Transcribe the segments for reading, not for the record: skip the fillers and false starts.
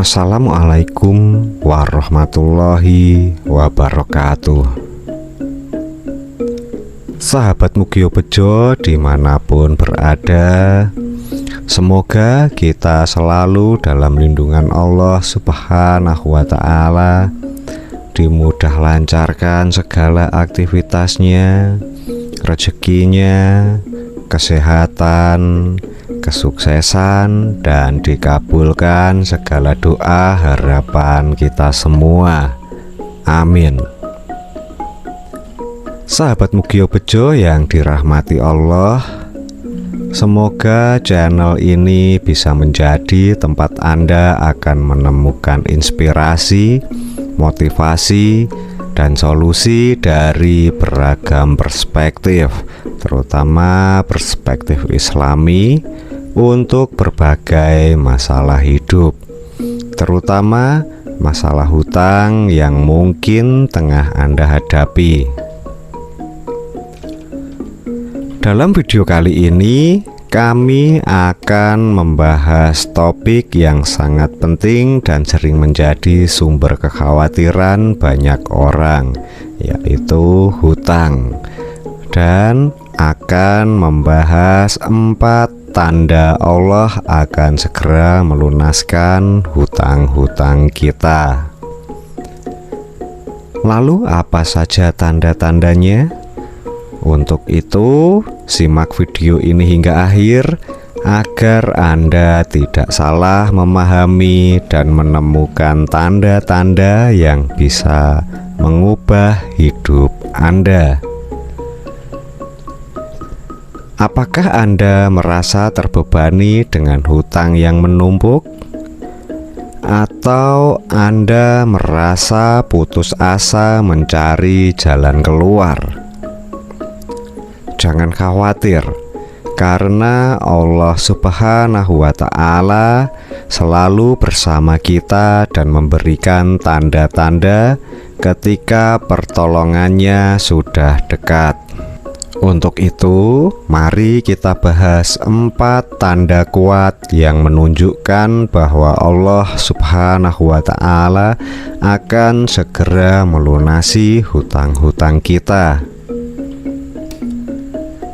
Assalamualaikum warahmatullahi wabarakatuh. Sahabat Mugio Bejo dimanapun berada, semoga kita selalu dalam lindungan Allah Subhanahu wa Ta'ala, dimudah lancarkan segala aktivitasnya, rezekinya, kesehatan, kesuksesan, dan dikabulkan segala doa harapan kita semua. Amin. Sahabat Mugio Bejo yang dirahmati Allah, semoga channel ini bisa menjadi tempat Anda akan menemukan inspirasi, motivasi, dan solusi dari beragam perspektif, terutama perspektif Islami untuk berbagai masalah hidup, terutama masalah hutang yang mungkin tengah Anda hadapi. Dalam video kali ini, kami akan membahas topik yang sangat penting dan sering menjadi sumber kekhawatiran banyak orang, yaitu hutang. Dan akan membahas 4 tanda Allah akan segera melunaskan hutang-hutang kita. Lalu apa saja tanda-tandanya? Untuk itu, simak video ini hingga akhir agar Anda tidak salah memahami dan menemukan tanda-tanda yang bisa mengubah hidup Anda. Apakah Anda merasa terbebani dengan hutang yang menumpuk? Atau Anda merasa putus asa mencari jalan keluar? Jangan khawatir, karena Allah Subhanahu wa Ta'ala selalu bersama kita dan memberikan tanda-tanda ketika pertolongannya sudah dekat. Untuk itu, mari kita bahas 4 tanda kuat yang menunjukkan bahwa Allah Subhanahu wa Ta'ala akan segera melunasi hutang-hutang kita.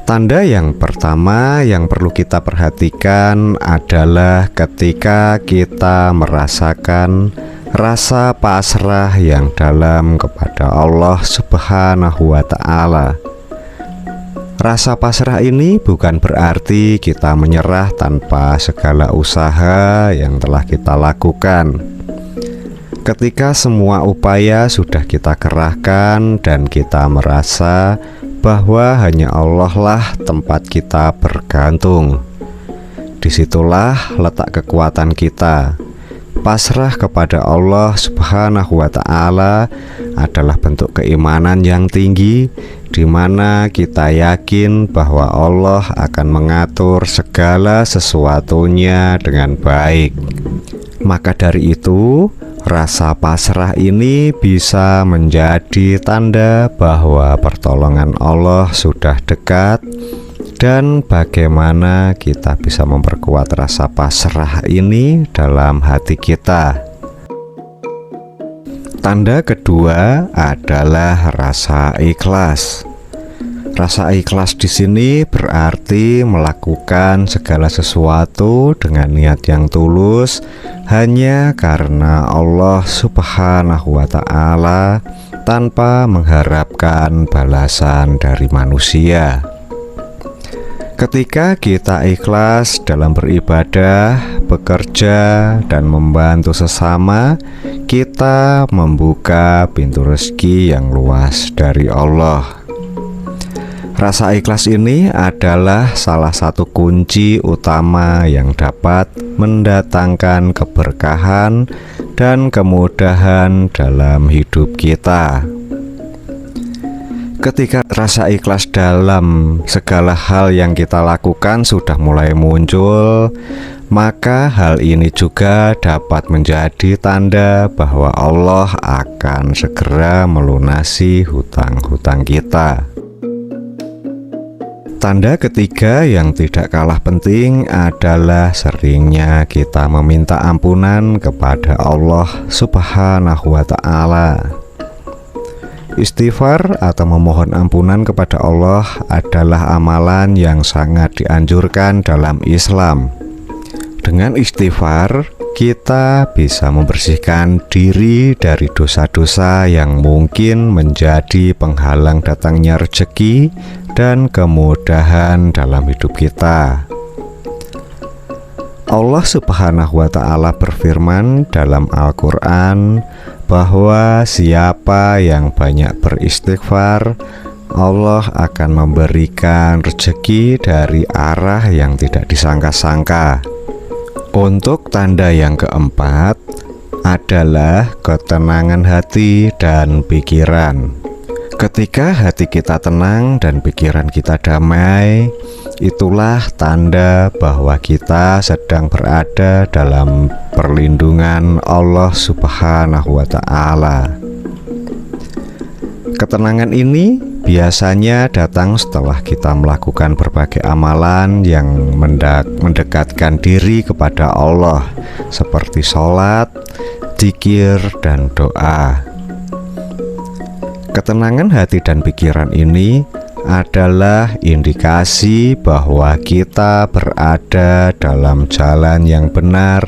Tanda yang pertama yang perlu kita perhatikan adalah ketika kita merasakan rasa pasrah yang dalam kepada Allah Subhanahu wa Ta'ala. Rasa pasrah ini bukan berarti kita menyerah tanpa segala usaha yang telah kita lakukan. Ketika semua upaya sudah kita kerahkan dan kita merasa bahwa hanya Allah lah tempat kita bergantung, disitulah letak kekuatan kita. Pasrah kepada Allah Subhanahu wa Ta'ala adalah bentuk keimanan yang tinggi, di mana kita yakin bahwa Allah akan mengatur segala sesuatunya dengan baik. Maka dari itu, rasa pasrah ini bisa menjadi tanda bahwa pertolongan Allah sudah dekat. Dan bagaimana kita bisa memperkuat rasa pasrah ini dalam hati kita? Tanda kedua adalah rasa ikhlas. Rasa ikhlas di sini berarti melakukan segala sesuatu dengan niat yang tulus hanya karena Allah Subhanahu wa Ta'ala, tanpa mengharapkan balasan dari manusia. Ketika kita ikhlas dalam beribadah, bekerja, dan membantu sesama, kita membuka pintu rezeki yang luas dari Allah. Rasa ikhlas ini adalah salah satu kunci utama yang dapat mendatangkan keberkahan dan kemudahan dalam hidup kita. Ketika rasa ikhlas dalam segala hal yang kita lakukan sudah mulai muncul, maka hal ini juga dapat menjadi tanda bahwa Allah akan segera melunasi hutang-hutang kita. Tanda ketiga yang tidak kalah penting adalah seringnya kita meminta ampunan kepada Allah Subhanahu wa Ta'ala. Istighfar atau memohon ampunan kepada Allah adalah amalan yang sangat dianjurkan dalam Islam. Dengan istighfar, kita bisa membersihkan diri dari dosa-dosa yang mungkin menjadi penghalang datangnya rezeki dan kemudahan dalam hidup kita. Allah Subhanahu wa Ta'ala berfirman dalam Al-Quran bahwa siapa yang banyak beristighfar, Allah akan memberikan rezeki dari arah yang tidak disangka-sangka. Untuk tanda yang keempat adalah ketenangan hati dan pikiran. Ketika hati kita tenang dan pikiran kita damai, itulah tanda bahwa kita sedang berada dalam perlindungan Allah Subhanahu wa Ta'ala. Ketenangan ini biasanya datang setelah kita melakukan berbagai amalan yang mendekatkan diri kepada Allah, seperti sholat, zikir, dan doa. Ketenangan hati dan pikiran ini adalah indikasi bahwa kita berada dalam jalan yang benar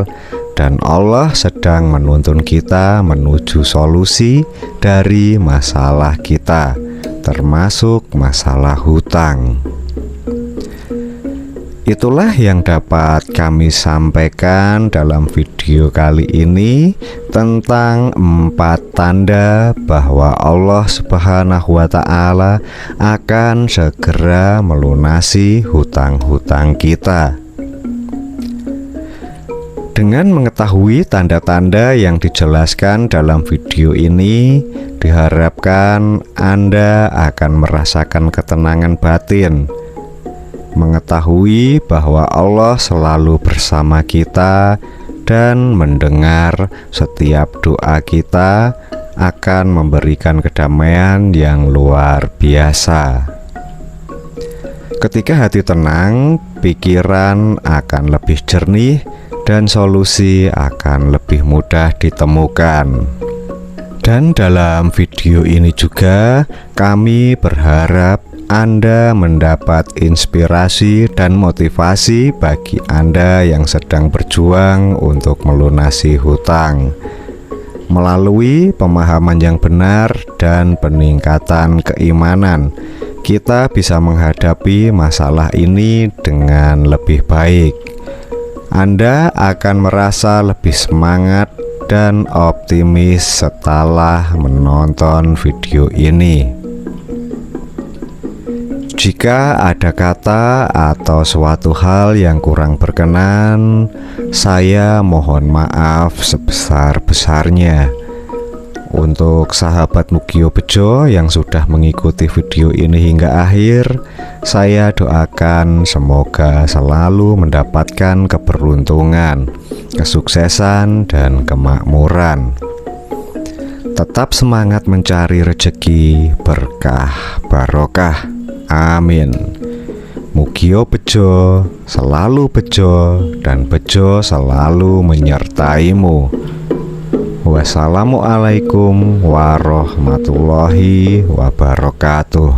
dan Allah sedang menuntun kita menuju solusi dari masalah kita, termasuk masalah hutang. Itulah yang dapat kami sampaikan dalam video kali ini tentang 4 tanda bahwa Allah Subhanahu wa Ta'ala akan segera melunasi hutang-hutang kita. Dengan mengetahui tanda-tanda yang dijelaskan dalam video ini, diharapkan Anda akan merasakan ketenangan batin, mengetahui bahwa Allah selalu bersama kita dan mendengar setiap doa kita, akan memberikan kedamaian yang luar biasa. Ketika hati tenang, pikiran akan lebih jernih dan solusi akan lebih mudah ditemukan. Dan dalam video ini juga kami berharap Anda mendapat inspirasi dan motivasi bagi Anda yang sedang berjuang untuk melunasi hutang. Melalui pemahaman yang benar dan peningkatan keimanan, kita bisa menghadapi masalah ini dengan lebih baik. Anda akan merasa lebih semangat dan optimis setelah menonton video ini. Jika ada kata atau suatu hal yang kurang berkenan, saya mohon maaf sebesar-besarnya. Untuk sahabat Mugio Bejo yang sudah mengikuti video ini hingga akhir, saya doakan semoga selalu mendapatkan keberuntungan, kesuksesan, dan kemakmuran. Tetap semangat mencari rezeki, berkah, barokah. Amin. Mugio Bejo selalu bejo dan bejo selalu menyertaimu. Wassalamualaikum warahmatullahi wabarakatuh.